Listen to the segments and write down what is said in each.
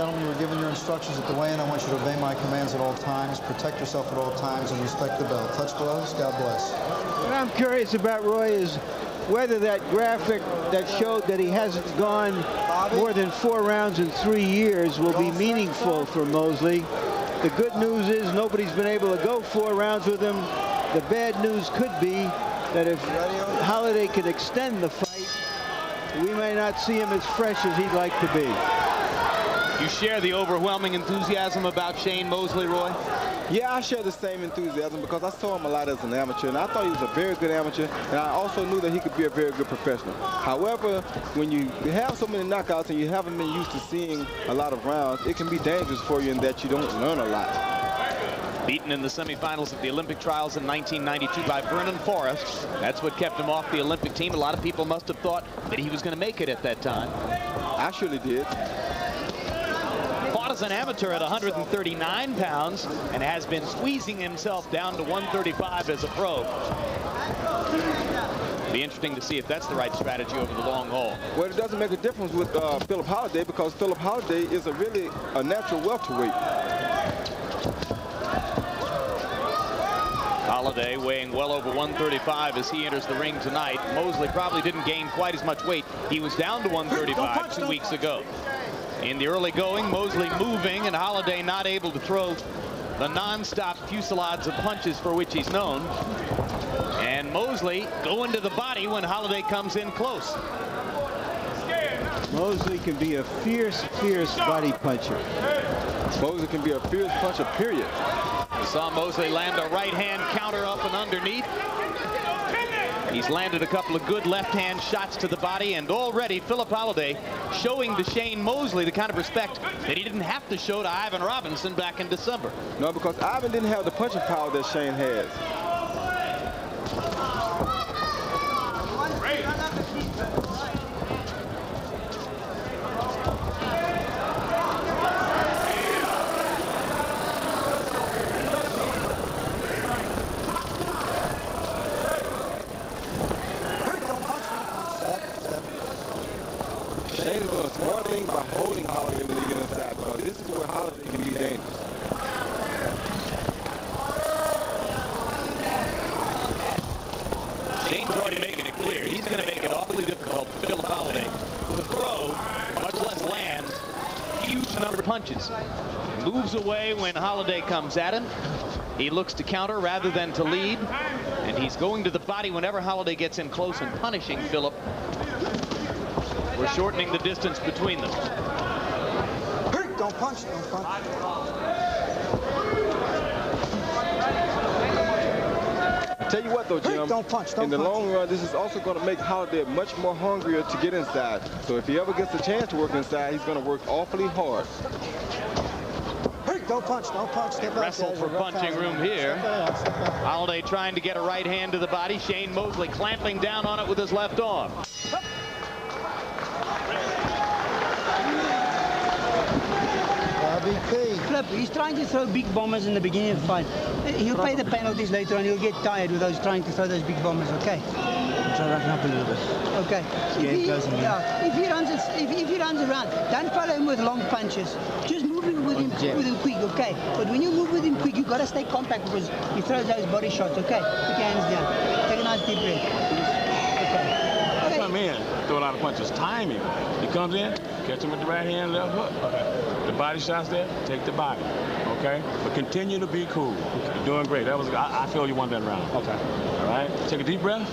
gentlemen, you were given your instructions at the weigh-in. I want you to obey my commands at all times, protect yourself at all times, and respect the bell. Touch gloves. God bless. What I'm curious about, Roy, is whether that graphic that showed that he hasn't gone more than 4 rounds in 3 years will be meaningful for Mosley. The good news is nobody's been able to go 4 rounds with him. The bad news could be that if Holiday can extend the fight, we may not see him as fresh as he'd like to be. You share the overwhelming enthusiasm about Shane Mosley, Roy? Yeah, I share the same enthusiasm because I saw him a lot as an amateur, and I thought he was a very good amateur, and I also knew that he could be a very good professional. However, when you have so many knockouts and you haven't been used to seeing a lot of rounds, it can be dangerous for you in that you don't learn a lot. Beaten in the semifinals of the Olympic trials in 1992 by Vernon Forrest. That's what kept him off the Olympic team. A lot of people must have thought that he was going to make it at that time. I surely did. Fought as an amateur at 139 pounds and has been squeezing himself down to 135 as a pro. Be interesting to see if that's the right strategy over the long haul. Well, it doesn't make a difference with Philip Holiday because Philip Holiday is a natural welterweight. Holiday weighing well over 135 as he enters the ring tonight. Mosley probably didn't gain quite as much weight. He was down to 135 2 weeks ago. In the early going, Mosley moving and Holiday not able to throw the non-stop fusillades of punches for which he's known. And Mosley going to the body when Holiday comes in close. Mosley can be a fierce, fierce body puncher. Mosley can be a fierce puncher, period. We saw Mosley land a right-hand counter up and underneath. He's landed a couple of good left-hand shots to the body, and already Philip Holiday showing to Shane Mosley the kind of respect that he didn't have to show to Ivan Robinson back in December. No, because Ivan didn't have the punching power that Shane has. Shane is doing a smart thing by holding Holiday when he gets inside, because this is where Holiday can be dangerous. Shane's already making it clear. He's going to make it awfully difficult for Philip Holiday to throw, much less land, huge number of punches. Moves away when Holiday comes at him. He looks to counter rather than to lead. And he's going to the body whenever Holiday gets in close and punishing Philip. We're shortening the distance between them. Don't punch, don't punch. Tell you what, though, Jim, don't punch, don't in the punch. long run, this is also going to make Holiday much more hungrier to get inside. So if he ever gets a chance to work inside, he's going to work awfully hard. Don't punch, don't punch. Step back. Wrestle for punching room here. Holiday trying to get a right hand to the body. Shane Mosley clamping down on it with his left arm. Flip, he's trying to throw big bombers in the beginning of the fight. He'll pay the penalties later on. He'll get tired with those trying to throw those big bombers, okay? Try to up a little bit. Okay. If he runs around, don't follow him with long punches. Just move him with him quick, okay? But when you move with him quick, you've got to stay compact because he throws those body shots, okay? Put your hands down. Take a nice deep breath. Okay. Come in, throw a lot of punches. Time him. He comes in, catch him with the right hand, left hook. The body shots there, take the body. Okay? But continue to be cool. You're doing great. That was I feel you won that round. Okay. All right? Take a deep breath.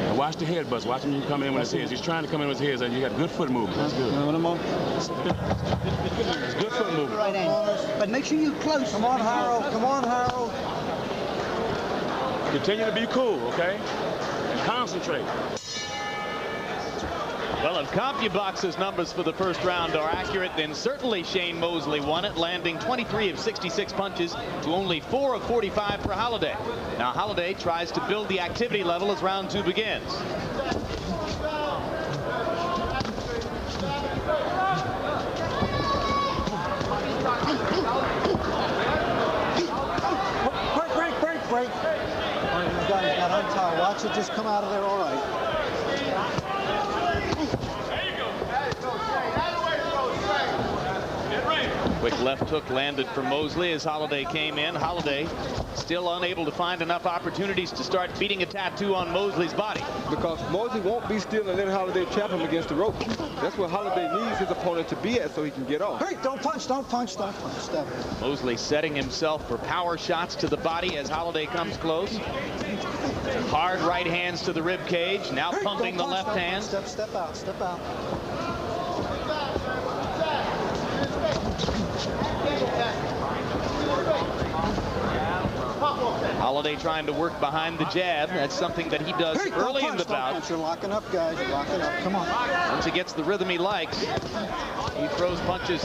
And watch the head bust. Watch him come in with his head. He's trying to come in with his head, and you got good foot movement. That's good. It's good foot movement. Right hand. But make sure you're close. Come on, Harold. Come on, Harold. Continue to be cool, okay? And concentrate. Well, if CompuBox's numbers for the first round are accurate, then certainly Shane Mosley won it, landing 23 of 66 punches to only 4 of 45 for Holiday. Now Holiday tries to build the activity level as round 2 begins. Break. All right, you guys got untied. Watch it just come out of there all right. left hook landed for Mosley as Holliday came in. Holliday still unable to find enough opportunities to start beating a tattoo on Mosley's body. Because Mosley won't be still and let Holliday trap him against the rope. That's what Holliday needs his opponent to be at so he can get off. Hey, don't punch, don't punch, don't punch. Step. Mosley setting himself for power shots to the body as Holliday comes close. Hard right hands to the rib cage. Now pumping the left hand. Step out, step out. Holliday trying to work behind the jab. That's something that he does early in the bout. You're locking up, guys. You're locking up. Come on. Once he gets the rhythm he likes, he throws punches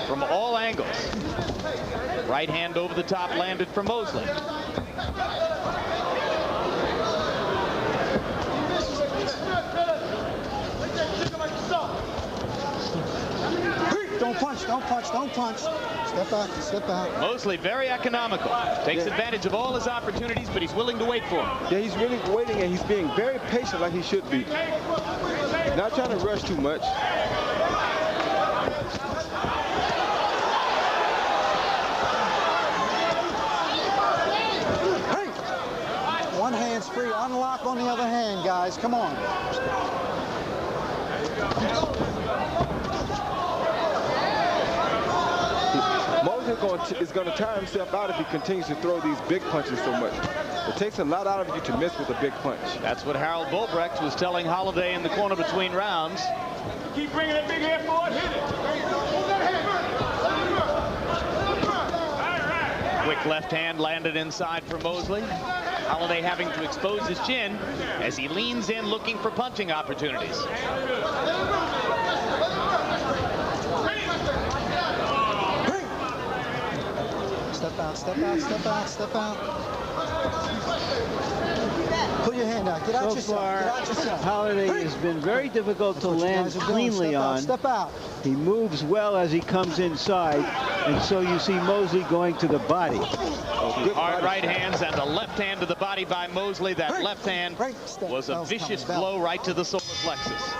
from all angles. Right hand over the top landed for Mosley. Don't punch, don't punch, don't punch. Step out, step out. Mosley very economical. Takes advantage of all his opportunities, but he's willing to wait for him. Yeah, he's really waiting, and he's being very patient like he should be. Not trying to rush too much. Hey! One hand's free. Unlock on the other hand, guys. Come on. Mosley is going to tire himself out if he continues to throw these big punches so much. It takes a lot out of you to miss with a big punch. That's what Harold Volbrecht was telling Holliday in the corner between rounds. Keep bringing that big head forward, hit it. Quick left hand landed inside for Mosley. Holliday having to expose his chin as he leans in looking for punching opportunities. Step out, step out, step out, step out. Pull your hand out. Get out yourself. Get out yourself. Holliday has been very difficult to land cleanly on. Step out. He moves well as he comes inside, and so you see Mosley going to the body. Hard right hands and a left hand to the body by Mosley. That left hand was a vicious blow right to the solar plexus.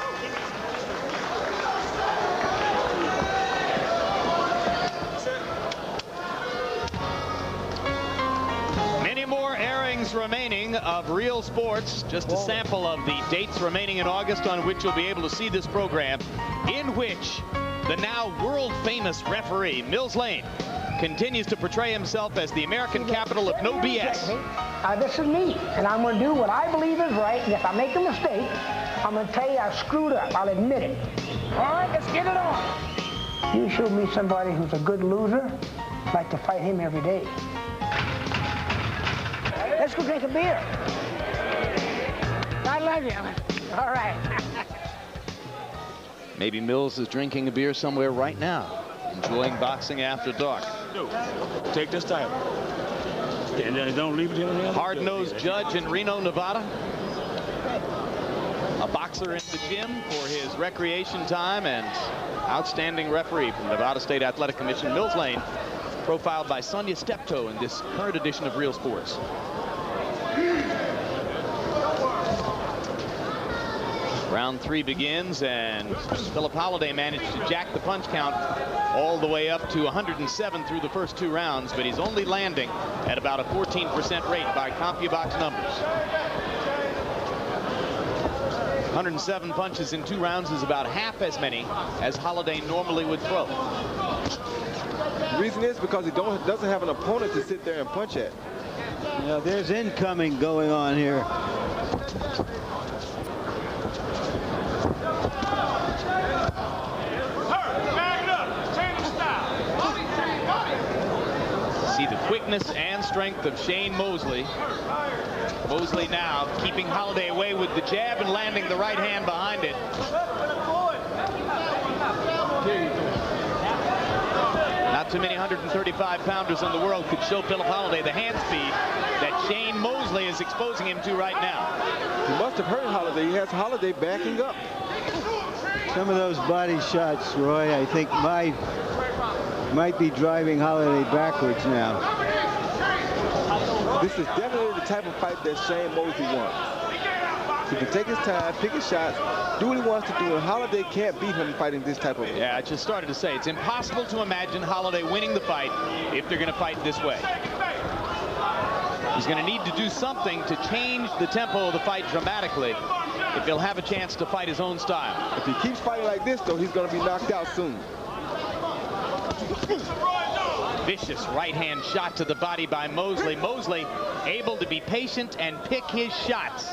Remaining of Real Sports, just a sample of the dates remaining in August on which you'll be able to see this program, in which the now world famous referee Mills Lane continues to portray himself as the American capital of no BS. This is me, and I'm going to do what I believe is right, and if I make a mistake, I'm going to tell you I screwed up. I'll admit it. All right, let's get it on. You show me somebody who's a good loser, I'd like to fight him every day. Let's go drink a beer. I love you. All right. Maybe Mills is drinking a beer somewhere right now, enjoying boxing after dark. Take this title. And don't leave it in there. Hard-nosed judge in Reno, Nevada. A boxer in the gym for his recreation time and outstanding referee from Nevada State Athletic Commission, Mills Lane, profiled by Sonia Steptoe in this current edition of Real Sports. Round 3 begins, and Philip Holliday managed to jack the punch count all the way up to 107 through the first 2 rounds, but he's only landing at about a 14% rate by CompuBox numbers. 107 punches in 2 rounds is about half as many as Holliday normally would throw. The reason is because he doesn't have an opponent to sit there and punch at. Yeah, there's incoming going on here. See the quickness and strength of Shane Mosley. Mosley now keeping Holliday away with the jab and landing the right hand behind it. Not too many 135-pounders in the world could show Philip Holliday the hand speed that Shane Mosley is exposing him to right now. He must have hurt Holliday. He has Holliday backing up. Some of those body shots, Roy, I think might be driving Holliday backwards now. This is definitely the type of fight that Shane Mosley wants. He can take his time, pick his shots, do what he wants to do, and Holiday can't beat him fighting this type of way. Yeah, I just started to say, it's impossible to imagine Holiday winning the fight if they're going to fight this way. He's going to need to do something to change the tempo of the fight dramatically if he'll have a chance to fight his own style. If he keeps fighting like this, though, he's going to be knocked out soon. Vicious right-hand shot to the body by Mosley. Mosley able to be patient and pick his shots.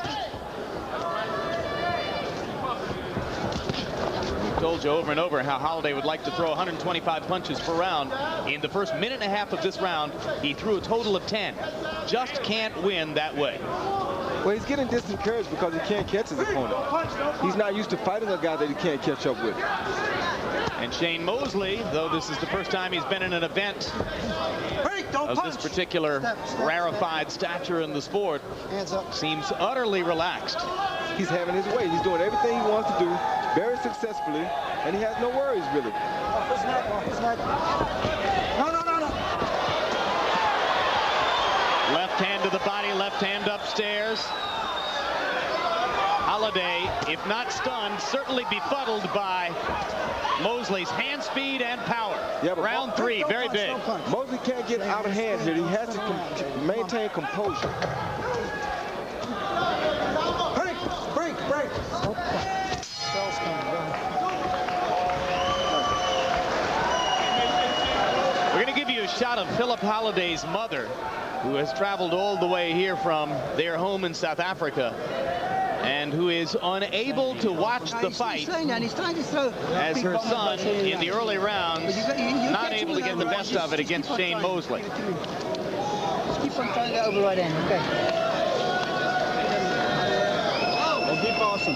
We've told you over and over how Holiday would like to throw 125 punches per round. In the first minute and a half of this round, he threw a total of 10. Just can't win that way. Well, he's getting disencouraged because he can't catch his opponent. He's not used to fighting a guy that he can't catch up with. And Shane Mosley, though this is the first time he's been in an event of this particular rarefied stature in the sport, seems utterly relaxed. He's having his way. He's doing everything he wants to do very successfully, and he has no worries, really. Left hand to the body, left hand upstairs. Holiday, if not stunned, certainly befuddled by Mosley's hand speed and power. Yeah, round 3, very big. Mosley can't get out of hand here. He has to maintain composure. Break. We're going to give you a shot of Philip Holliday's mother, who has traveled all the way here from their home in South Africa, and who is unable to watch the fight as her son in the early rounds not able to get the best of it against Shane Mosley. Just keep on trying to over right hand, okay? Keep awesome.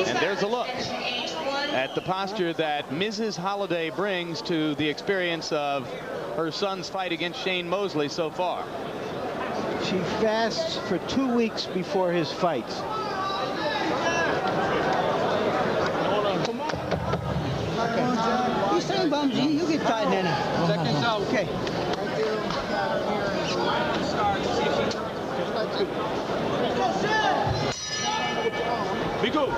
And there's a look at the posture that Mrs. Holiday brings to the experience of her son's fight against Shane Mosley so far. She fasts for 2 weeks before his fights. He's saying, Bumsy, you get tired, Nana. Seconds out. Okay. Be cool.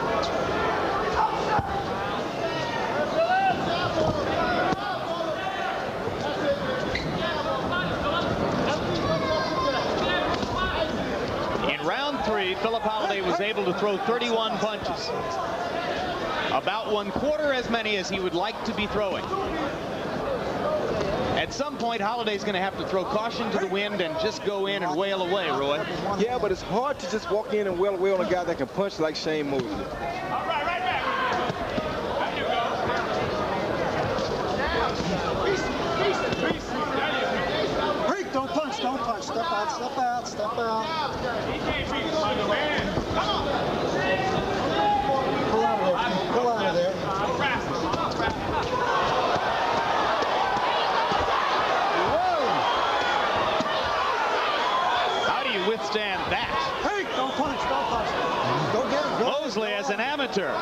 In round 3, Philip Holiday was able to throw 31 punches. About 1/4 as many as he would like to be throwing. At some point, Holiday's going to have to throw caution to the wind and just go in and wail away, Roy. Yeah, but it's hard to just walk in and wail away on a guy that can punch like Shane Mosley. All right, right back. There you go. Break, don't punch. Step out. He can't beat the man. Come on. Pull out of there. How do you withstand that? Hey, don't punch. Go get him. Mosley, as an amateur,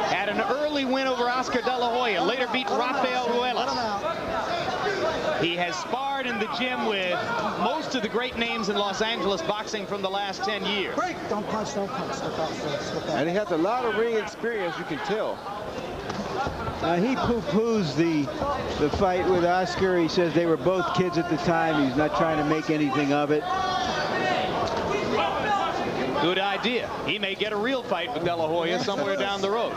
had an early win over Oscar De La Hoya, later beat Rafael Ruelas. He has sparred in the gym with most of the great names in Los Angeles boxing from the last 10 years. Break, don't punch. Step out. And he has a lot of ring experience, you can tell. He poo-poos the fight with Oscar. He says they were both kids at the time. He's not trying to make anything of it. Good idea. He may get a real fight with De La Hoya somewhere down the road.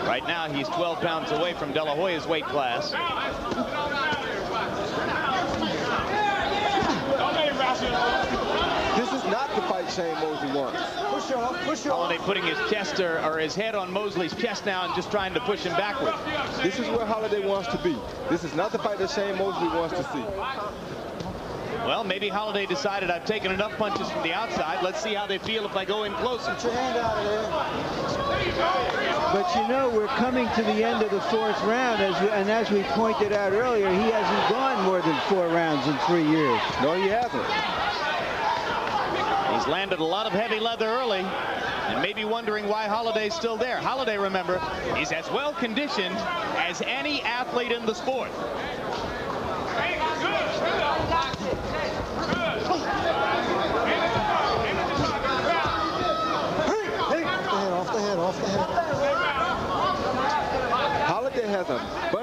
Right now, he's 12 pounds away from De La Hoya's weight class. This is not the fight Shane Mosley wants. Push off. Holiday putting his chest or his head on Mosley's chest now and just trying to push him backward. This is where Holiday wants to be. This is not the fight that Shane Mosley wants to see. Well, maybe Holiday decided I've taken enough punches from the outside. Let's see how they feel if I go in closer. Get your hand out of there. But you know, we're coming to the end of the 4th round, and as we pointed out earlier, he hasn't gone more than 4 rounds in 3 years. No, he hasn't. He's landed a lot of heavy leather early and maybe wondering why Holiday's still there. Holiday, remember, is as well conditioned as any athlete in the sport. Good.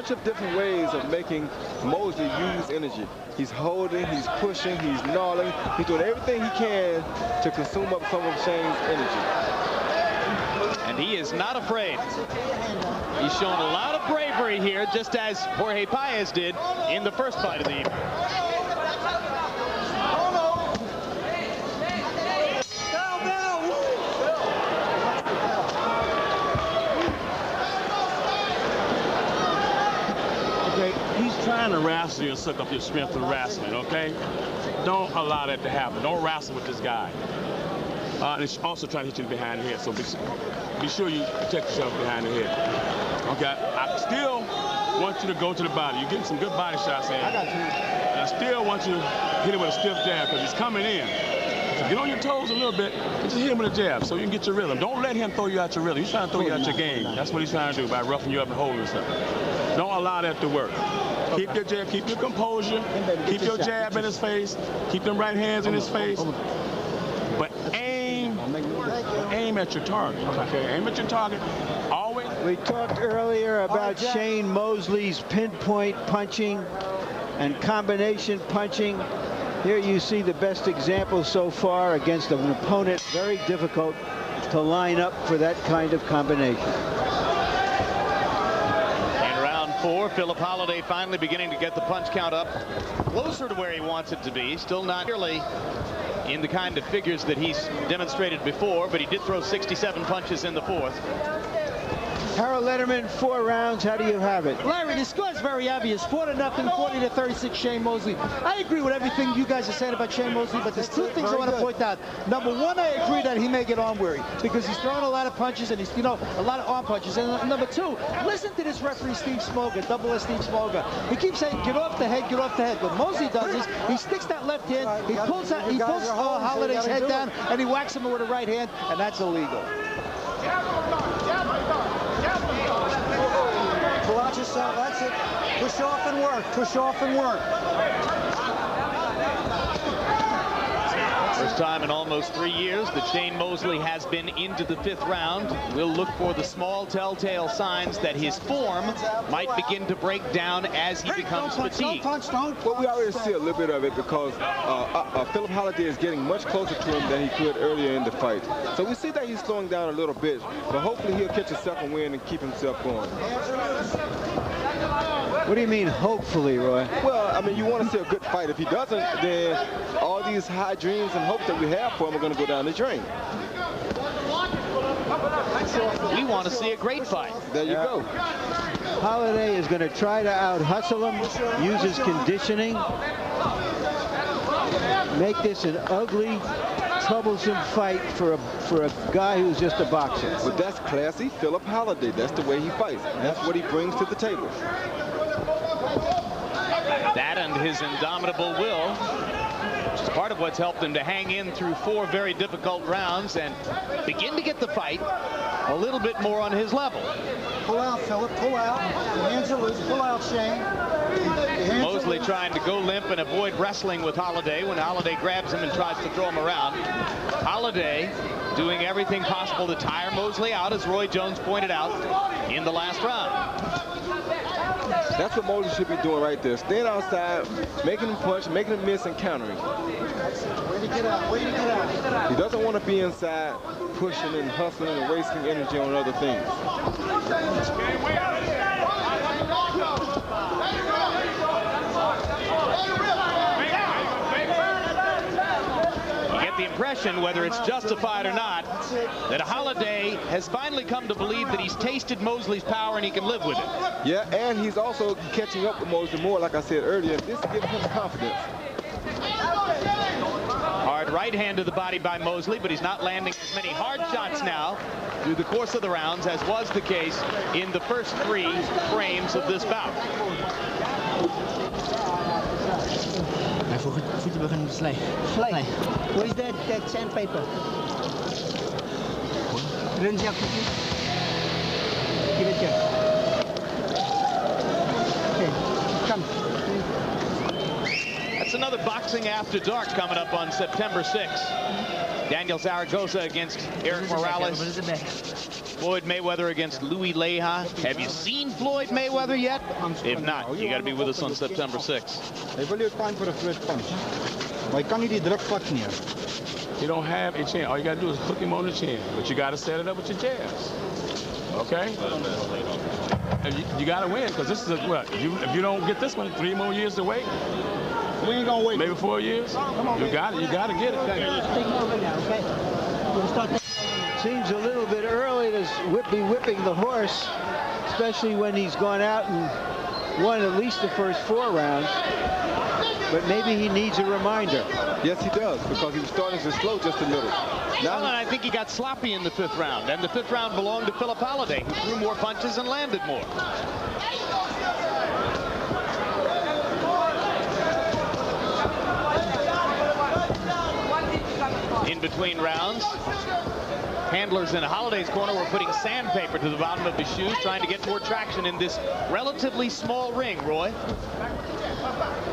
bunch of different ways of making Mosley use energy. He's holding, he's pushing, he's gnawing. He's doing everything he can to consume up some of Shane's energy. And he is not afraid. He's shown a lot of bravery here, just as Jorge Paez did in the first fight of the evening. He's trying to wrestle you and suck up your strength through wrestling, okay? Don't allow that to happen. Don't wrestle with this guy. And he's also trying to hit you behind the head, so be sure you protect yourself behind the head. Okay, I still want you to go to the body. You're getting some good body shots in. I got you. And I still want you to hit him with a stiff jab because he's coming in. So get on your toes a little bit and just hit him with a jab so you can get your rhythm. Don't let him throw you out your rhythm. He's trying to throw you out your game. That's what he's trying to do by roughing you up and holding stuff. Don't allow that to work. Keep your jab, keep your composure, keep your jab in his face, keep them right hands in his face, but aim at your target, okay? Aim at your target, always. We talked earlier about Shane Mosley's pinpoint punching and combination punching. Here you see the best example so far against an opponent very difficult to line up for that kind of combination. 4, Philip Holliday finally beginning to get the punch count up closer to where he wants it to be. Still not nearly in the kind of figures that he's demonstrated before, but he did throw 67 punches in the fourth. Harold Letterman, 4 rounds. How do you have it? Larry, the score is very obvious. 4-0, 40-36, Shane Mosley. I agree with everything you guys are saying about Shane Mosley, but there's 2 things I want to point out. Number 1, I agree that he may get arm weary because he's throwing a lot of punches and he's, you know, a lot of arm punches. And number 2, listen to this referee, Steve Smoger, Double S Steve Smoger. He keeps saying, get off the head, get off the head. What Mosley does is he sticks that left hand, he pulls Holliday's head down, and he whacks him with a right hand, and that's illegal. Watch yourself, that's it. Push off and work, push off and work. First time in almost 3 years that Shane Mosley has been into the 5th round. We'll look for the small telltale signs that his form might begin to break down as he becomes fatigued. Well, we already see a little bit of it because Philip Holliday is getting much closer to him than he could earlier in the fight. So we see that he's slowing down a little bit, but hopefully he'll catch a second win and keep himself going. What do you mean, hopefully, Roy? Well, I mean, you want to see a good fight. If he doesn't, then all these high dreams and hopes that we have for him are going to go down the drain. We want to see a great fight. There you go. Holliday is going to try to out-hustle him, use his conditioning, make this an ugly, troublesome fight for a guy who's just a boxer. But that's classy Philip Holliday. That's the way he fights. That's what he brings to the table. That and his indomitable will, which is part of what's helped him to hang in through 4 very difficult rounds and begin to get the fight a little bit more on his level. Pull out, Philip, pull out. Your hands are loose, pull out, Shane. Mosley trying to go limp and avoid wrestling with Holliday when Holliday grabs him and tries to throw him around. Holliday doing everything possible to tire Mosley out, as Roy Jones pointed out in the last round. That's what Mosley should be doing right there. Staying outside, making him punch, making him miss, and countering. Way to get out, way to get out. He doesn't want to be inside pushing and hustling and wasting energy on other things. The impression, whether it's justified or not, that Holliday has finally come to believe that he's tasted Mosley's power and he can live with it. Yeah, and he's also catching up with Mosley more, like I said earlier. This gives him confidence. Hard right hand to the body by Mosley, but he's not landing as many hard shots now through the course of the rounds as was the case in the first 3 frames of this bout. Slay. Where's that sandpaper? Rinse your cookie. Give it here. Okay, come. That's another Boxing After Dark coming up on September 6th. Daniel Zaragoza against Eric Morales. Floyd Mayweather against Louis Leja. Have you seen Floyd Mayweather yet? If not, you got to be with us on September 6th. Hij wil je time voor de first punch. Maar je kan niet die druk pakken hier. You don't have a chin. All you got to do is hook him on the chin. But you got to set it up with your jabs. Okay? And you got to win, because this is what? If you don't get this one, 3 more years to wait. We ain't gonna wait. Maybe 4 years. You got it. You got to get it. Seems a little bit early to be whipping the horse, especially when he's gone out and won at least the first 4 rounds. But maybe he needs a reminder. Yes, he does, because he was starting to slow just a little. Now, I think he got sloppy in the 5th round, and the 5th round belonged to Philip Holliday, who threw more punches and landed more. In between rounds, handlers in Holliday's corner were putting sandpaper to the bottom of his shoes, trying to get more traction in this relatively small ring, Roy.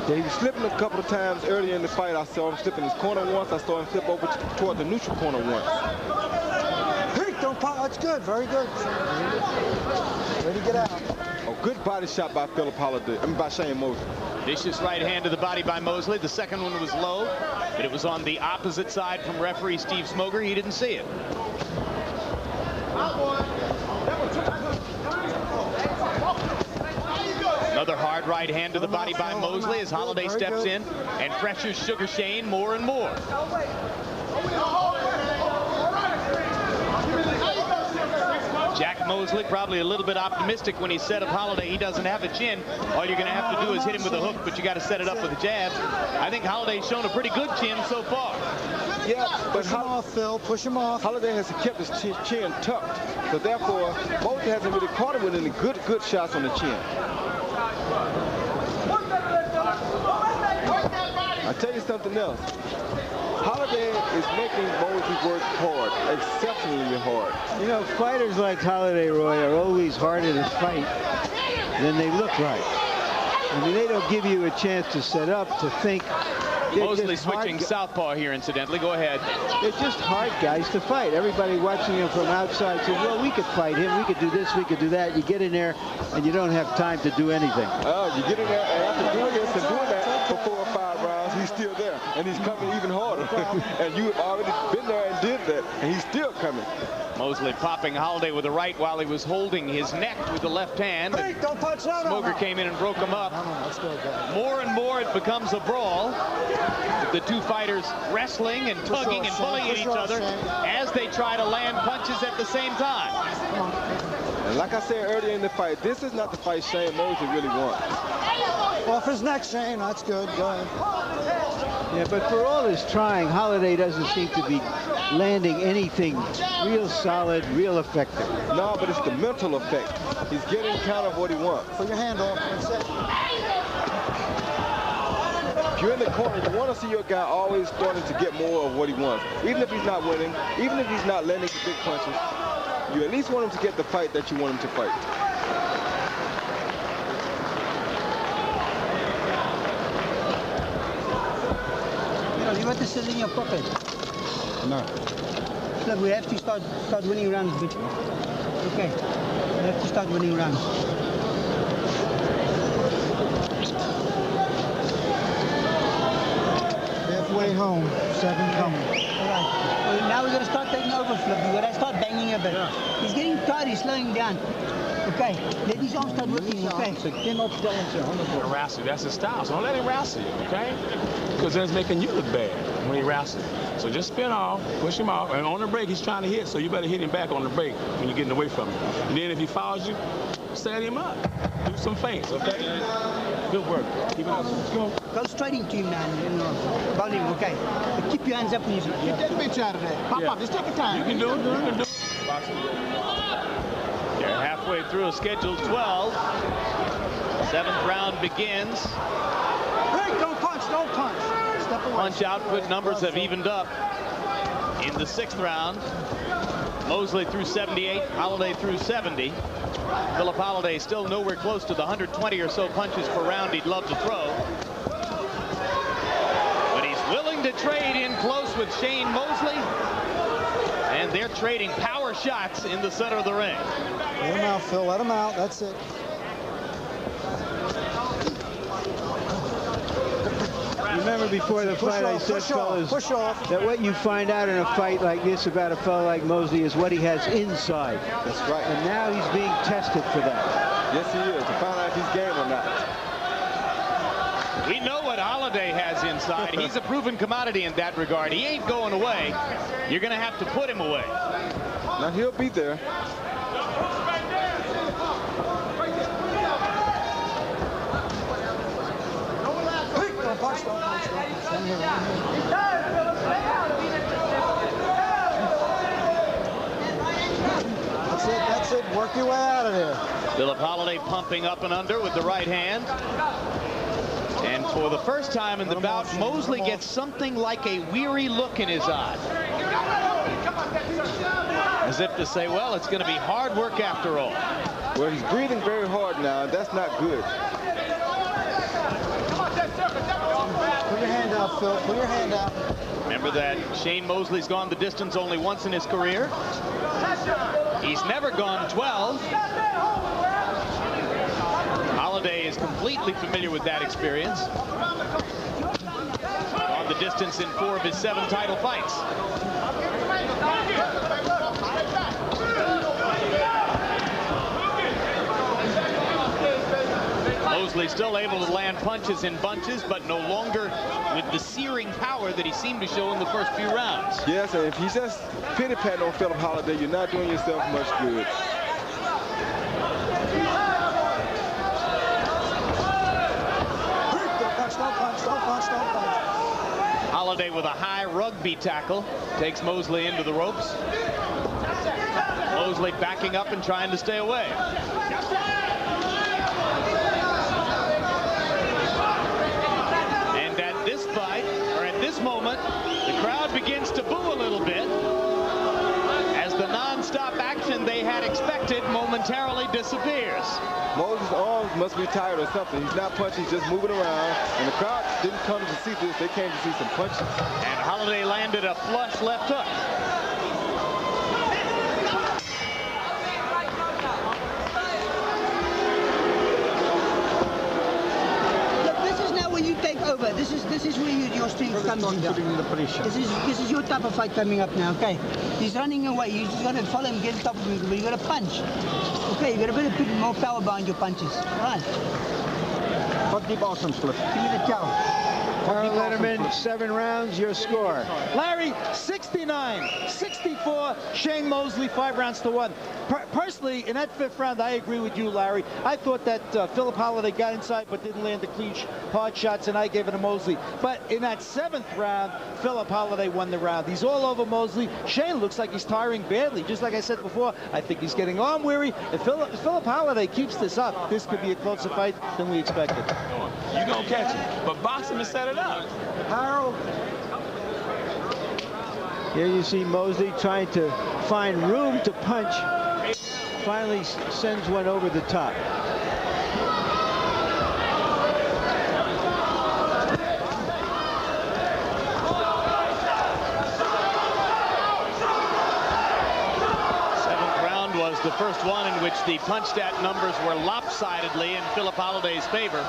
Yeah, he was slipping a couple of times earlier in the fight. I saw him slip in his corner once. I saw him slip over toward the neutral corner once. Hey, don't pop. That's good. Very good. Ready to get out. A good body shot by Philip Holliday. I mean, by Shane Mosley. Vicious right hand to the body by Mosley. The second one was low, but it was on the opposite side from referee Steve Smoger. He didn't see it. Another hard right hand to the body by Mosley as Holliday steps in and pressures Sugar Shane more and more. Jack Mosley probably a little bit optimistic when he said of Holliday he doesn't have a chin. All you're going to have to do is hit him with a hook, but you got to set it up with a jab. I think Holliday's shown a pretty good chin so far. Yeah, but push him off, Phil. Push him off. Holliday has kept his chin tucked, so therefore Mosley hasn't really caught him with any good shots on the chin. I'll tell you something else. Holliday is making Mosley work hard, exceptionally hard. You know, fighters like Holliday, Roy, are always harder to fight than they look like. I mean, they don't give you a chance to set up, to think. Mosley switching southpaw here, incidentally. Go ahead. They're just hard guys to fight. Everybody watching him from outside says, well, we could fight him. We could do this. We could do that. You get in there, and you don't have time to do anything. You get in there, and after doing this and doing that for 4 or 5 rounds, he's still there, and he's coming even harder. And you have already been there and did that, and he's still coming. Mosley popping Holliday with the right while he was holding his neck with the left hand. Hey, don't punch. Smoger came in and broke him up. More and more it becomes a brawl. The two fighters wrestling and tugging and pulling at each other as they try to land punches at the same time. And like I said earlier in the fight, this is not the fight Shane Mosley really wants. Off his neck, Shane. That's good. Go ahead. Yeah, but for all his trying, Holliday doesn't seem to be landing anything real solid, real effective. No, but it's the mental effect. He's getting kind of what he wants. Put your hand off. That's it. If you're in the corner, you want to see your guy always starting to get more of what he wants. Even if he's not winning, even if he's not landing the big punches, you at least want him to get the fight that you want him to fight. You want to sit in your pocket? No. Look, we have to start winning rounds. Okay, we have to start winning rounds. Halfway home. 7 coming. All right. Well, now we're going to start taking over, Flip. We're going to start banging a bit. Yeah. He's getting tired. He's slowing down. Okay, let his arms start working, okay? Wrestle, that's his style, so don't let him wrestle you, okay? Because then it's making you look bad when he wrestles. So just spin off, push him off, and on the break, he's trying to hit, so you better hit him back on the break when you're getting away from him. And then if he fouls you, set him up. Do some feints, okay? Good work. Keep it up. Let's go. Go straight into him, man. About him, okay? But keep your hands up when he's... Get that bitch out of there. Pop up, just take your time. You can do it, you can do it. They're halfway through a scheduled 12. 7th round begins. Hey, don't punch, don't punch. Step away. Punch output numbers have evened up in the 6th round. Mosley threw 78, Holliday threw 70. Philip Holliday still nowhere close to the 120 or so punches per round he'd love to throw. But he's willing to trade in close with Shane Mosley. And they're trading power shots in the center of the ring. Let him out, Phil. Let him out. That's it. Remember before the fight I said, fellas, that what you find out in a fight like this about a fellow like Mosley is what he has inside. That's right. And now he's being tested for that. Yes, he is, to find out if he's game or not. We know what Holiday has inside. He's a proven commodity in that regard. He ain't going away. You're going to have to put him away. Now, he'll be there. That's it. Work your way out of there. Philip Holiday pumping up and under with the right hand. And for the first time in the bout, Mosley gets something like a weary look in his eye. As if to say, well, it's going to be hard work after all. Well, he's breathing very hard now, and that's not good. Put your hand out, Phil. Put your hand out. Remember that Shane Mosley's gone the distance only once in his career. He's never gone 12. Holiday is completely familiar with that experience. On the distance in 4 of his 7 title fights. Mosley still able to land punches in bunches, but no longer with the searing power that he seemed to show in the first few rounds. Yes, and if he's just pity-patting on Philip Holiday, you're not doing yourself much good. Holiday with a high rugby tackle takes Mosley into the ropes. Mosley backing up and trying to stay away. And at this fight, or at this moment, the crowd begins to boo a little bit as the non-stop action they had expected momentarily disappears. Moses' arms must be tired or something. He's not punching, he's just moving around. And the crowd didn't come to see this, they came to see some punches. And Holiday landed a flush left hook. Look, this is now when you take over. This is where your strength comes in. This is your type of fight coming up now, okay? He's running away. You just got to follow him, get on top of him, but you got to punch. Okay, you got to put more power behind your punches. All right. Fuck deep awesome slip. Give me the towel. Harold Letterman, 7 rounds, your score. Larry, 69-64. Shane Mosley, 5 rounds to 1. Personally, in that 5th round, I agree with you, Larry. I thought that Philip Holiday got inside but didn't land the clean hard shots, and I gave it to Mosley. But in that 7th round, Philip Holiday won the round. He's all over Mosley. Shane looks like he's tiring badly. Just like I said before, I think he's getting arm weary. If Philip Holiday keeps this up, this could be a closer fight than we expected. You're going to catch him. But boxing is set it up. Harold. Here you see Mosley trying to find room to punch. Finally sends one over the top. Was the first one in which the punch stat numbers were lopsidedly in Philip Holiday's favor,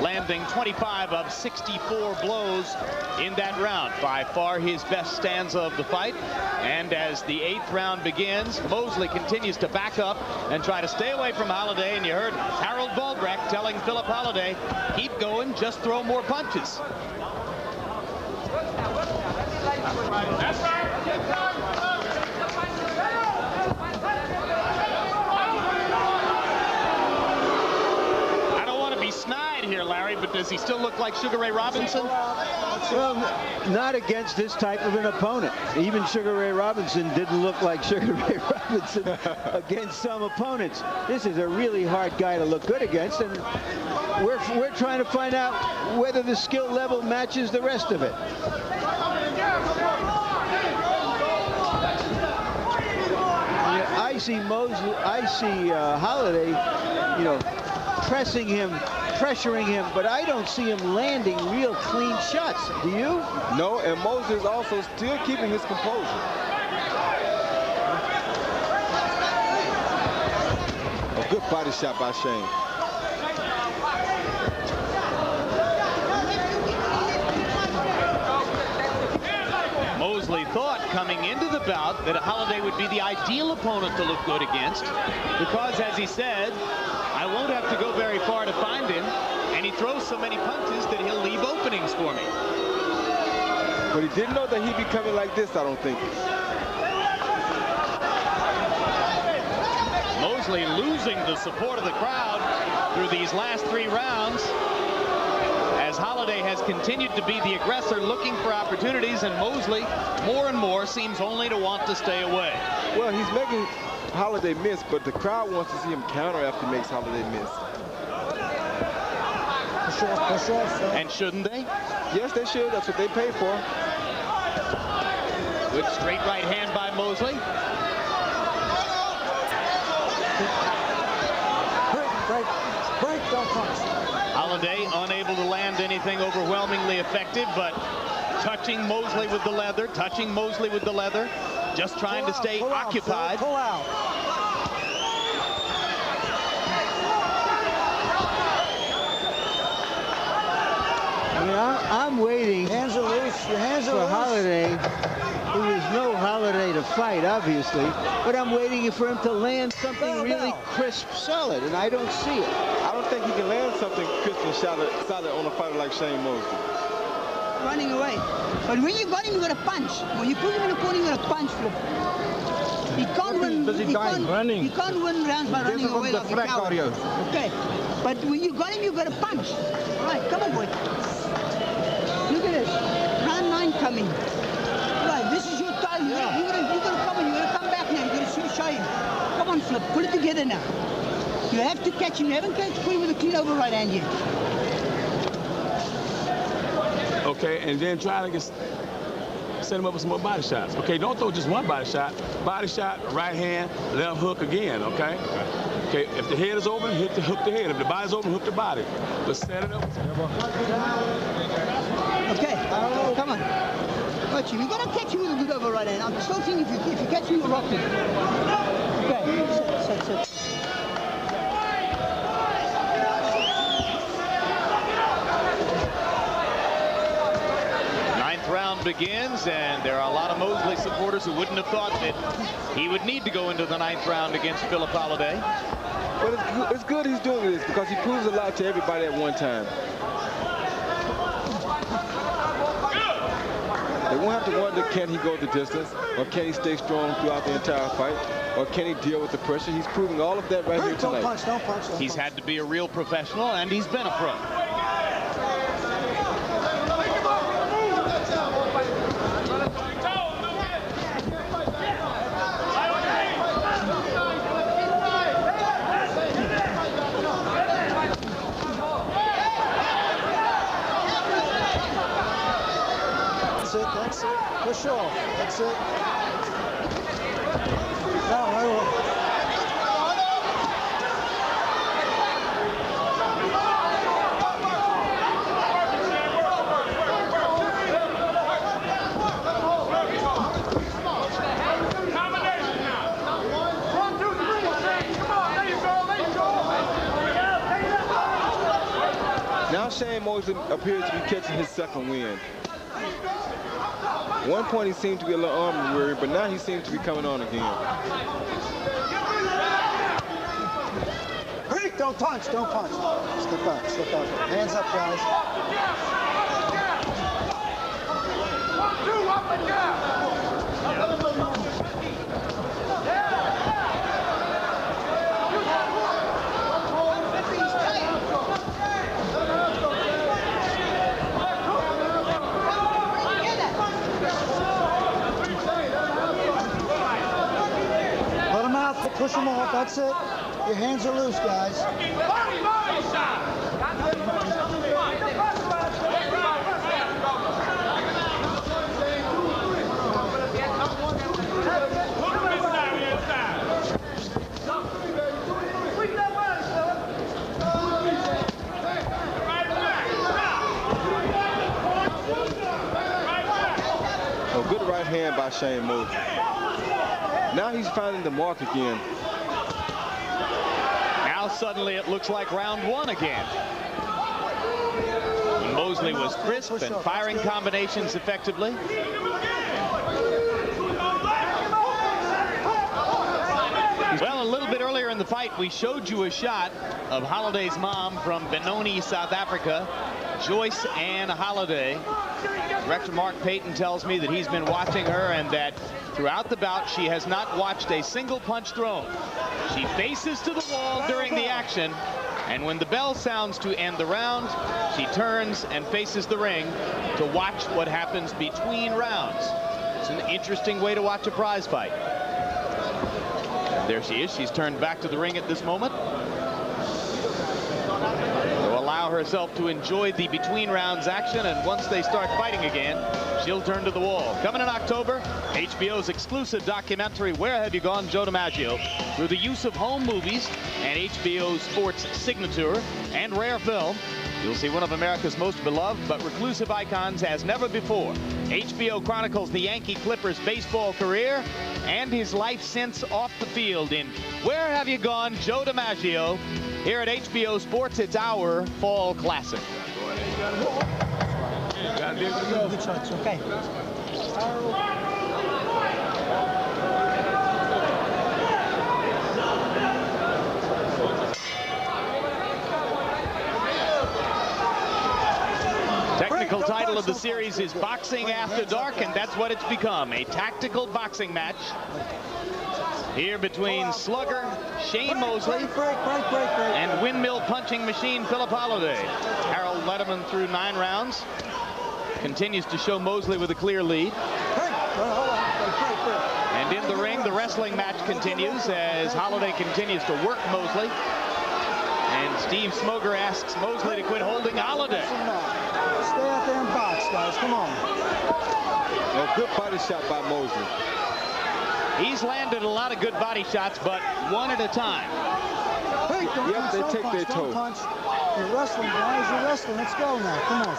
landing 25 of 64 blows in that round. By far his best stanza of the fight. And as the 8th round begins, Mosley continues to back up and try to stay away from Holiday. And you heard Harold Volbrecht telling Philip Holiday, keep going, just throw more punches. That's right. Snide here, Larry, but does he still look like Sugar Ray Robinson? Well, not against this type of an opponent. Even Sugar Ray Robinson didn't look like Sugar Ray Robinson against some opponents. This is a really hard guy to look good against, and we're trying to find out whether the skill level matches the rest of it. I see Mosley, I see Holiday, pressing him pressuring him, but I don't see him landing real clean shots. Do you? No, and Mosley is also still keeping his composure. A good body shot by Shane. Mosley thought coming into the bout that Holiday would be the ideal opponent to look good against because, as he said, I won't have to go very far to find him, and he throws so many punches that he'll leave openings for me. But he didn't know that he'd be coming like this, I don't think. Mosley losing the support of the crowd through these last 3 rounds, as Holiday has continued to be the aggressor looking for opportunities, and Mosley more and more seems only to want to stay away. Well, he's making Holiday miss, but the crowd wants to see him counter after he makes Holiday miss. Push off. And shouldn't they? Yes, they should. That's what they pay for. Good straight right hand by Mosley. Break, don't punch. Holiday unable to land anything overwhelmingly effective, but touching Mosley with the leather, just trying to stay occupied. Pull out. I mean, I'm waiting. Hands are loose. Your hands are for loose. Holiday. There is no Holiday to fight, obviously, but I'm waiting for him to land something really crisp, solid, and I don't see it. I don't think he can land something crisp and solid on a fighter like Shane Mosley. Running away. But when you got him, you got to punch. When you put him in the corner, you got to punch. He can't win. He can't win rounds by running away like a coward. Okay. But when you got him, you got to punch. All right, come on, boy. Look at this. Round 9 coming. Right, this is your time. You got to come on. You got to come back now. You got to show him. Come on, Flip. Put it together now. You have to catch him. You haven't put him with a clean over right hand yet. Okay, and then try to set him up with some more body shots. Okay, don't throw just one body shot. Body shot, right hand, left hook again, okay? Okay, if the head is open, hook the head. If the body's open, hook the body. But set it up. Okay, come on. Watch him. You got to catch him with a good over right hand. I'm still thinking if you catch him, you'll rock him. Okay, sit. Round begins, and there are a lot of Mosley supporters who wouldn't have thought that he would need to go into the 9th round against Philip Holiday. But it's good he's doing this because he proves a lot to everybody at one time. They won't have to wonder, can he go the distance, or can he stay strong throughout the entire fight, or can he deal with the pressure? He's proving all of that right here tonight. Don't punch. He's had to be a real professional, and he's been a pro. That's it. Push off. That's it. No. Now Shane Mosley appears to be catching his second wind. At one point he seemed to be a little arm weary, but now he seems to be coming on again. Break, don't punch. Step out. Hands up, guys. 1, 2, up and down. Push him off, that's it. Your hands are loose, guys. Shane Mosley. Now he's finding the mark again. Now suddenly it looks like round one again. Mosley was crisp and firing combinations effectively. Well, a little bit earlier in the fight, we showed you a shot of Holliday's mom from Benoni, South Africa, Joyce Ann Holliday. Director Mark Payton tells me that he's been watching her and that throughout the bout, she has not watched a single punch thrown. She faces to the wall during the action, and when the bell sounds to end the round, she turns and faces the ring to watch what happens between rounds. It's an interesting way to watch a prize fight. There she is. She's turned back to the ring at this moment to allow herself to enjoy the between rounds action, and once they start fighting again, she'll turn to the wall. Coming in October, HBO's exclusive documentary, Where Have You Gone, Joe DiMaggio, through the use of home movies and HBO Sports signature and rare film. You'll see one of America's most beloved but reclusive icons as never before. HBO chronicles the Yankee Clippers' baseball career and his life since off the field in Where Have You Gone, Joe DiMaggio. Here at HBO Sports, it's our fall classic. Good shots, okay. Technical title of the series is Boxing After Dark, and that's what it's become, a tactical boxing match here between slugger Shane Mosley and windmill punching machine Philip Holliday. Harold Letterman through 9 rounds. Continues to show Mosley with a clear lead. And in the ring, the wrestling match continues as Holliday continues to work Mosley. And Steve Smoger asks Mosley to quit holding Holliday. Stay out there and box, guys. Come on. A good body shot by Mosley. He's landed a lot of good body shots, but one at a time. Hey, Yep, they take their toe. Punch. You're wrestling, guys. You're wrestling. Let's go now. Come on.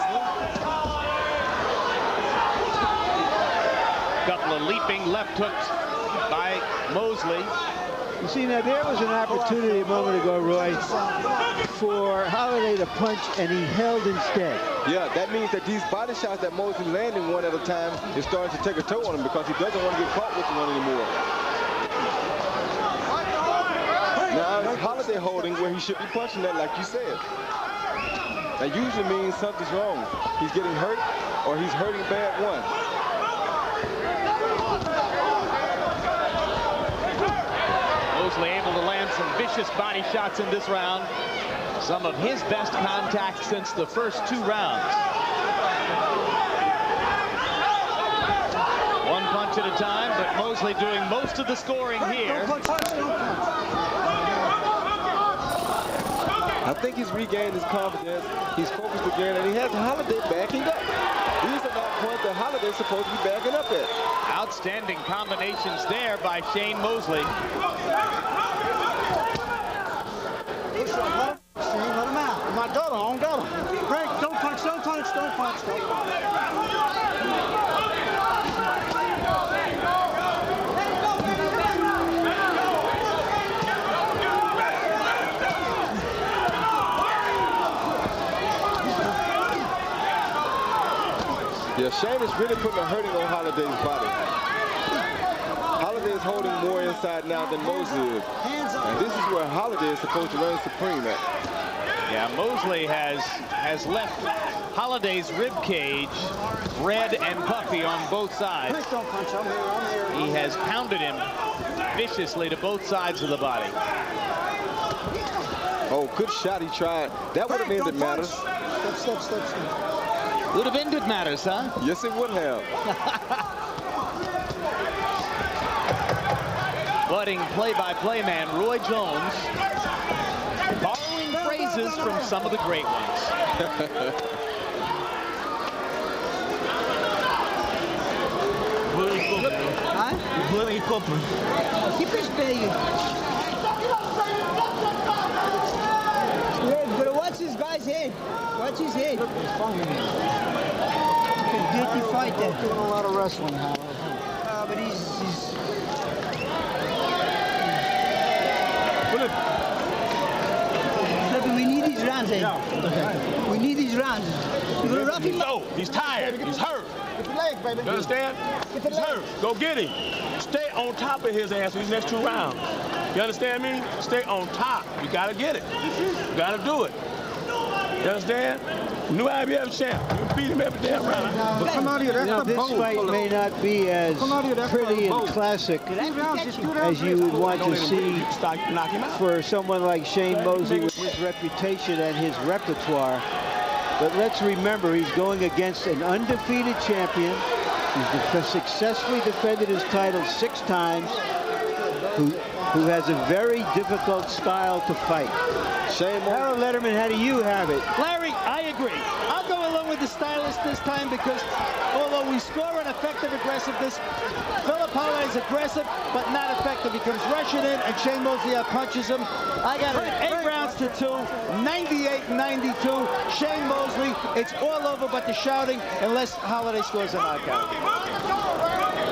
Couple of leaping left hooks by Mosley. You see, now there was an opportunity a moment ago, Roy, for Holliday to punch, and he held instead. Yeah, that means that these body shots that Mosley landing one at a time is starting to take a toll on him because he doesn't want to get caught with one anymore. Now, Holliday holding where he should be punching that, like you said. That usually means something's wrong. He's getting hurt or he's hurting bad one. Mosley able to land some vicious body shots in this round. Some of his best contact since the first 2 rounds. One punch at a time, but Mosley doing most of the scoring here. I think he's regained his confidence. He's focused again, and he has Holliday backing up. These are not points that Holliday's supposed to be backing up at. Outstanding combinations there by Shane Mosley. Shane, let him out. I got him. Frank, don't punch. Yeah, Shane is really putting a hurting on Holliday's body. Holliday is holding more inside now than Mosley is. And this is where Holliday is supposed to reign supreme at. Yeah, Mosley has left Holliday's rib cage red and puffy on both sides. Don't punch. I'm here. He has pounded him viciously to both sides of the body. Oh, good shot he tried. That would have ended matters. Step. Would have ended matters, huh? Yes, it would have. Budding play-by-play man Roy Jones, borrowing phrases from some of the great ones. But watch this guy's head. Watch his head. Dirty fight there. Doing a lot of wrestling, Howard. But then. Okay. We need these rounds. You're gonna rough him up. No, he's tired. He's hurt. You understand? He's hurt. Go get him. Stay on top of his ass for these next 2 rounds. You understand me? Stay on top. You gotta get it. You gotta do it. You understand? New IBF champ. You beat him every damn round. This fight may not be as pretty and classic as you would want to see for someone like Shane Mosley with his reputation and his repertoire. But let's remember, he's going against an undefeated champion who's successfully defended his title 6 times, who has a very difficult style to fight. Harold Letterman, how do you have it? Larry, I agree. I'll go along with the stylist this time because although we score an effective aggressiveness, Philip Holloway is aggressive but not effective. He comes rushing in and Shane Mosley punches him. I got it 8 rounds to 2, 98-92. Shane Mosley, it's all over but the shouting unless Holloway scores a knockout.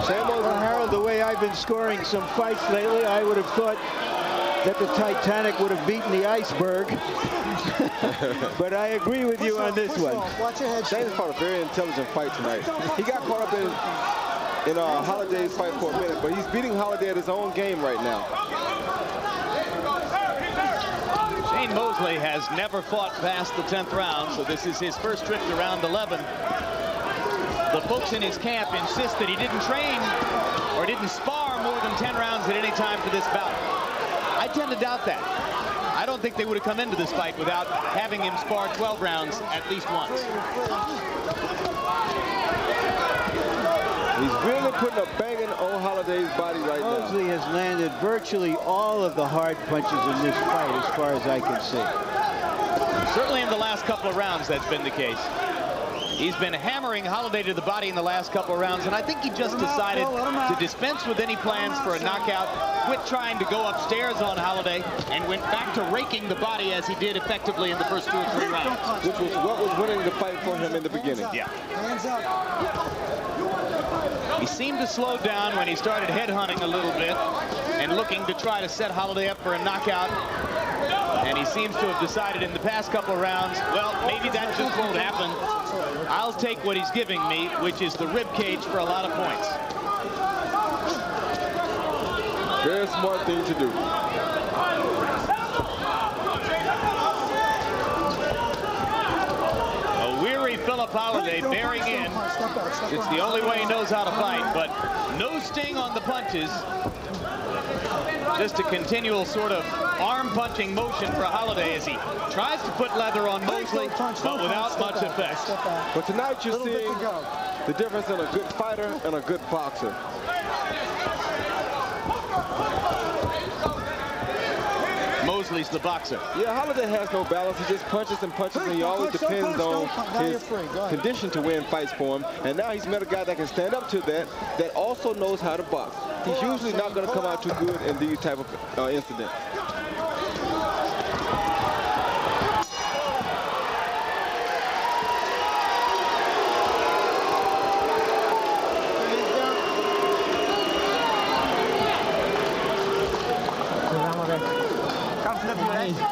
Well, Harold, the way I've been scoring some fights lately, I would have thought that the Titanic would have beaten the iceberg. But I agree with you on this one. Shane's fought a very intelligent fight tonight. He got caught up in Holloway's fight for a minute, but he's beating Holloway at his own game right now. Shane Mosley has never fought past the 10th round, so this is his first trip to round 11. The folks in his camp insist that he didn't train or didn't spar more than 10 rounds at any time for this bout. I tend to doubt that. I don't think they would have come into this fight without having him spar 12 rounds at least once. He's really putting a banging on Holloway's body right now. Mosley has landed virtually all of the hard punches in this fight, as far as I can see. Certainly in the last couple of rounds, that's been the case. He's been hammering Holloway to the body in the last couple of rounds, and I think he just decided to dispense with any plans for a knockout, quit trying to go upstairs on Holloway, and went back to raking the body as he did effectively in the first 2 or 3 rounds. Which was what was winning the fight for him in the beginning. Yeah. He seemed to slow down when he started headhunting a little bit and looking to try to set Holloway up for a knockout. And he seems to have decided in the past couple of rounds, well, maybe that just won't happen. I'll take what he's giving me, which is the rib cage for a lot of points. Very smart thing to do. A weary Philip Holloway bearing in. It's the only way he knows how to fight, but no sting on the punches. Just a continual sort of arm-punching motion for Holloway as he tries to put leather on Mosley, but without much effect. But tonight you're seeing the difference in a good fighter and a good boxer. Mosley's the boxer. Yeah, Holloway has no balance. He just punches and punches, and he always depends on his condition to win fights for him. And now he's met a guy that can stand up to that, that also knows how to box. He's usually not going to come out too good in these type of incidents.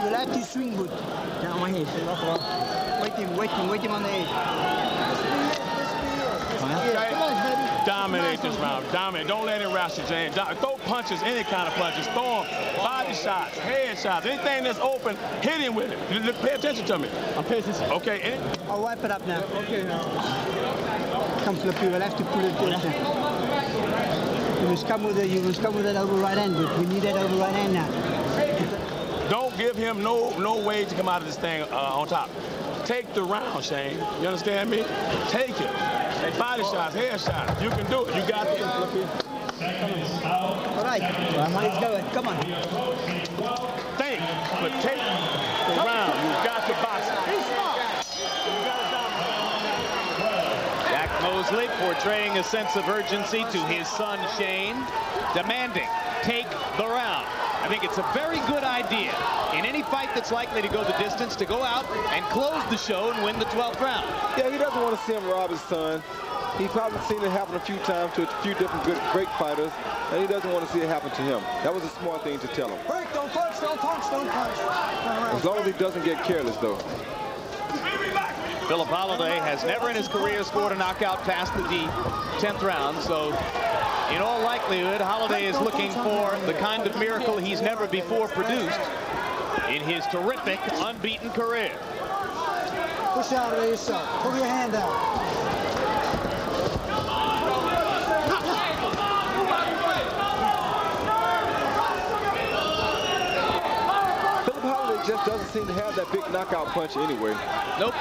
You'll have to swing good. Wait him on the edge. Dominate this round. Dominate. Don't let it wrestle, James. Throw punches, any kind of punches. Throw them. Body shots, head shots, anything that's open, hit him with it. Pay attention to me. I'm paying attention. Okay. I'll wipe it up now. Okay. Come, Flippy. We'll have to pull it in. You must come with that over right hand, but we need that over right hand now. Don't give him no way to come out of this thing on top. Take the round, Shane. You understand me? Take it. Body shots, head shots. You can do it. You got it. All right. Let's go. Come on. Think, but take the round. You got the box. Jack Mosley portraying a sense of urgency to his son Shane, demanding, take the round. I think it's a very good idea in any fight that's likely to go the distance to go out and close the show and win the 12th round. Yeah, he doesn't want to see him rob his son. He probably seen it happen a few times to a few different great fighters, and he doesn't want to see it happen to him. That was a smart thing to tell him. Break, don't punch, don't punch, don't punch. As long as he doesn't get careless, though. Philip Holliday has never in his career scored a knockout past the 10th round, so in all likelihood, Holliday is looking for the kind of miracle he's never before produced in his terrific unbeaten career. Push out of there yourself. Pull your hand out. Philip Holliday just doesn't seem to have that big knockout punch anyway. Nope.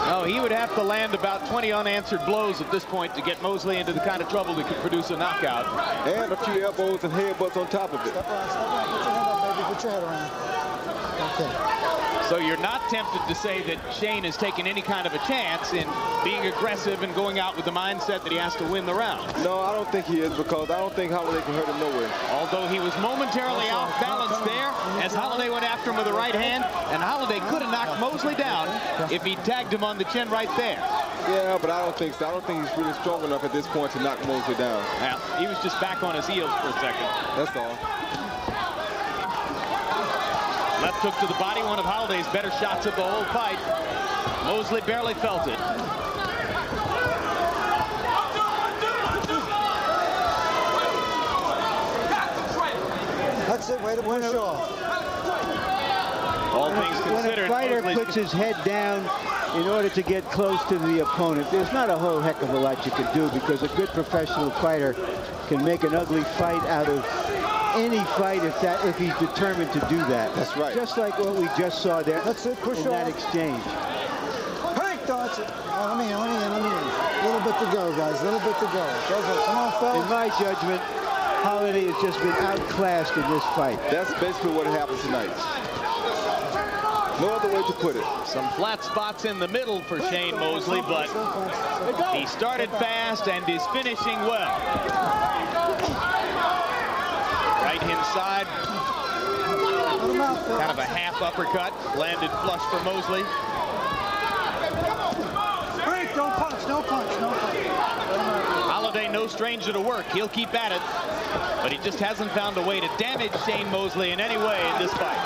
No, he would have to land about 20 unanswered blows at this point to get Mosley into the kind of trouble that could produce a knockout. And a few elbows and headbutts on top of it. Step around, step around. Put your head up, baby. Put your head around. Okay. So you're not tempted to say that Shane has taken any kind of a chance in being aggressive and going out with the mindset that he has to win the round. No, I don't think he is, because I don't think Holliday can hurt him nowhere. Although he was momentarily off balance there as Holliday went after him with the right hand, and Holliday could have knocked Mosley down if he tagged him on the chin right there. Yeah, but I don't think so. I don't think he's really strong enough at this point to knock Mosley down. Yeah, he was just back on his heels for a second. That's all. Left hook to the body, one of Holliday's better shots of the whole fight. Mosley barely felt it. That's it. Way to push off. All things considered, when a fighter Mosley's puts his head down in order to get close to the opponent, there's not a whole heck of a lot you can do, because a good professional fighter can make an ugly fight out of any fight if he's determined to do that. That's right. Just like what we just saw there. That's it. Push in off. that exchange. Break, that's it. Let me in. A little bit to go, guys. A little bit to go. Come on, fellas. In my judgment, Holliday has just been outclassed in this fight. That's basically what happened tonight. No other way to put it. some flat spots in the middle for Shane Mosley, but he started fast and is finishing well. Right hand side, kind of a half uppercut, landed flush for Mosley. Break, don't punch, no punch, no punch. Holliday, no stranger to work. He'll keep at it, but he just hasn't found a way to damage Shane Mosley in any way in this fight.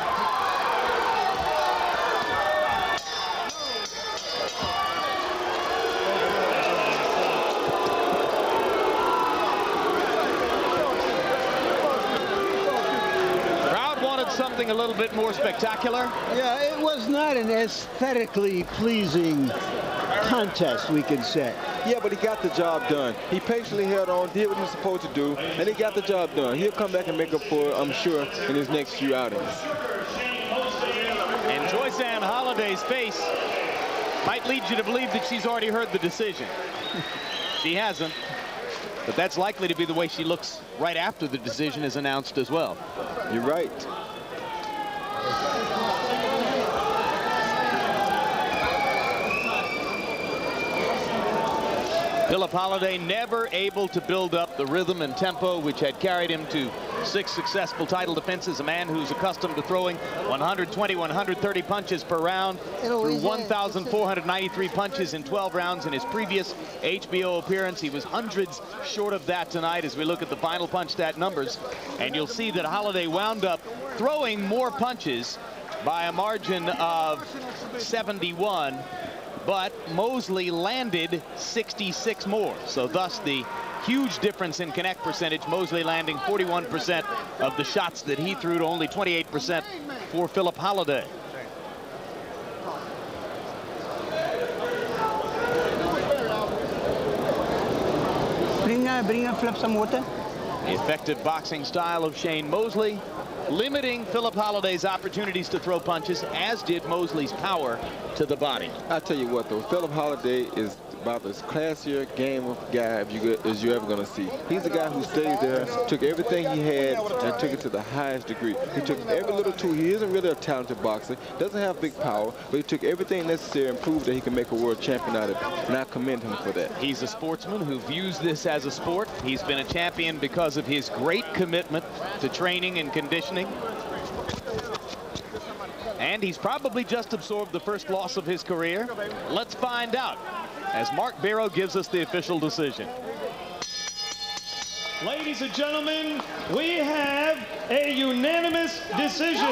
Something a little bit more spectacular. Yeah, it was not an aesthetically pleasing contest, we can say. Yeah, but he got the job done. He patiently held on, did what he was supposed to do, and he got the job done. He'll come back and make up for it, I'm sure, in his next few outings. And Joyce Ann Holliday's face might lead you to believe that she's already heard the decision. She hasn't, but that's likely to be the way she looks right after the decision is announced as well. You're right. Philip Holliday never able to build up the rhythm and tempo which had carried him to 6 successful title defenses. A man who's accustomed to throwing 120, 130 punches per round, threw 1,493 punches in 12 rounds in his previous HBO appearance. He was hundreds short of that tonight as we look at the final punch stat numbers. And you'll see that Holliday wound up throwing more punches by a margin of 71. But Mosley landed 66 more. So thus the huge difference in connect percentage. Mosley landing 41% of the shots that he threw to only 28% for Philip Holliday. Bring Philip some water. The effective boxing style of Shane Mosley, limiting Philip Holliday's opportunities to throw punches, as did Mosley's power to the body. I tell you what, though, Philip Holliday is about as classier game of guy as you're ever going to see. He's a guy who stayed there, took everything he had, and took it to the highest degree. He took every little tool. He isn't really a talented boxer, doesn't have big power, but he took everything necessary and proved that he can make a world champion out of it, and I commend him for that. He's a sportsman who views this as a sport. He's been a champion because of his great commitment to training and conditioning. And he's probably just absorbed the first loss of his career. Let's find out. as Mark Barrow gives us the official decision. Ladies and gentlemen, we have a unanimous decision.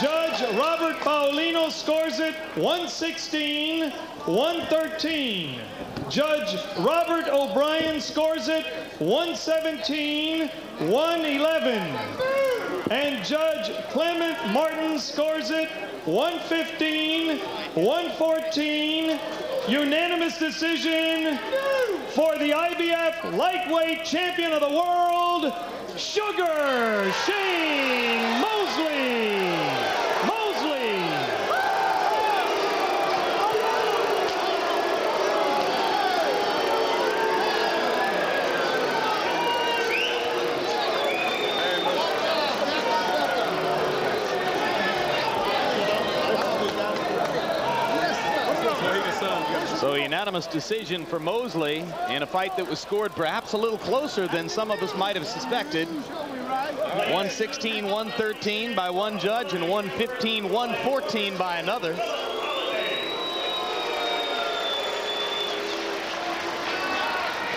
Judge Robert Paulino scores it 116-113. Judge Robert O'Brien scores it 117-111. And Judge Clement Martin scores it 115-114. Unanimous decision for the IBF lightweight champion of the world, Sugar Shane Mosley. So a unanimous decision for Mosley in a fight that was scored perhaps a little closer than some of us might have suspected. 116-113 by one judge and 115-114 by another.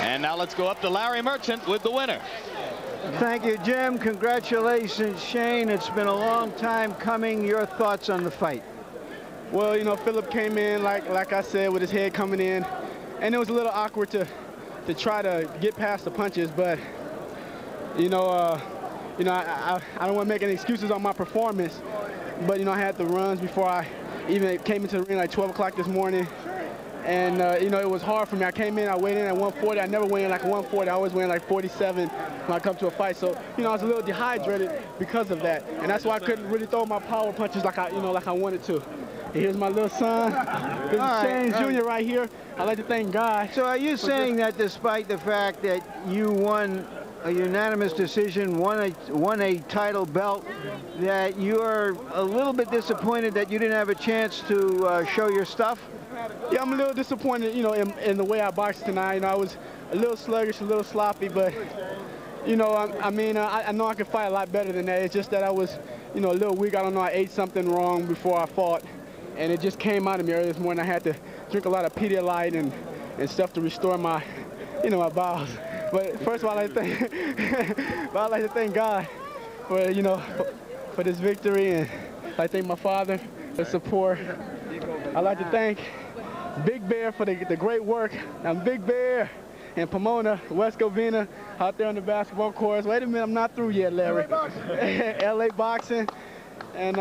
And now let's go up to Larry Merchant with the winner. Thank you, Jim. Congratulations, Shane. It's been a long time coming. Your thoughts on the fight? Well, you know, Philip came in, like I said, with his head coming in, and it was a little awkward to try to get past the punches, but, I don't want to make any excuses on my performance, but, I had the runs before I even came into the ring like 12 o'clock this morning, and, it was hard for me. I came in, I weighed in at 140. I never weighed in like 140. I always weigh in like 47 when I come to a fight, so, I was a little dehydrated because of that, and that's why I couldn't really throw my power punches like I wanted to. Here's my little son. This is Shane Jr. right here. I'd like to thank God. So are you saying that despite the fact that you won a unanimous decision, won a title belt, that you're a little bit disappointed that you didn't have a chance to show your stuff? Yeah, I'm a little disappointed, in the way I boxed tonight. I was a little sluggish, a little sloppy, but, I know I could fight a lot better than that. It's just that I was, a little weak. I don't know, I ate something wrong before I fought. And it just came out of me earlier this morning. I had to drink a lot of Pedialyte and stuff to restore my, my bowels. But first of all, I'd like to thank God for, for this victory, and I'd like to thank my father for support. I'd like to thank Big Bear for the great work. I'm Big Bear and Pomona, West Covina, out there on the basketball courts. Wait a minute, I'm not through yet, Larry. LA Boxing, and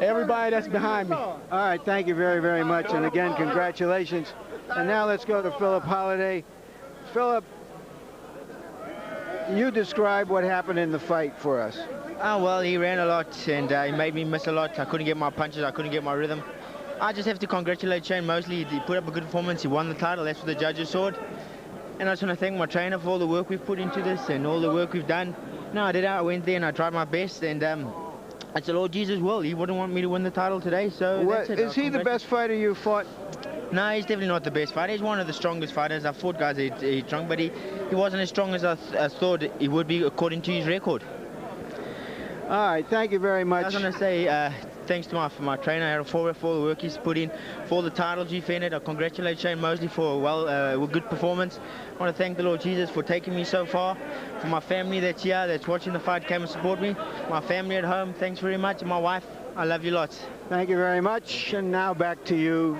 everybody that's behind me. All right, thank you very, very much. And again, congratulations. And now let's go to Philip Holliday. Philip, you describe what happened in the fight for us. Oh, well, he ran a lot and he made me miss a lot. I couldn't get my punches, I couldn't get my rhythm. I just have to congratulate Shane Mosley. He put up a good performance, he won the title, that's what the judges saw. And I just want to thank my trainer for all the work we've put into this and all the work we've done. No, I went there and I tried my best, and it's the Lord Jesus' will. He wouldn't want me to win the title today, so that's it. Is he the best fighter you fought? No, he's definitely not the best fighter. He's one of the strongest fighters. I've fought guys he's strong, but he wasn't as strong as I thought he would be according to his record. All right, thank you very much. I was going to say thanks to my trainer for all the work he's put in, for the titles he defended. I congratulate Shane Mosley for a good performance. I want to thank the Lord Jesus for taking me so far. For my family that's here, that's watching the fight, came and support me. My family at home, thanks very much. And my wife, I love you lots. Thank you very much. And now back to you.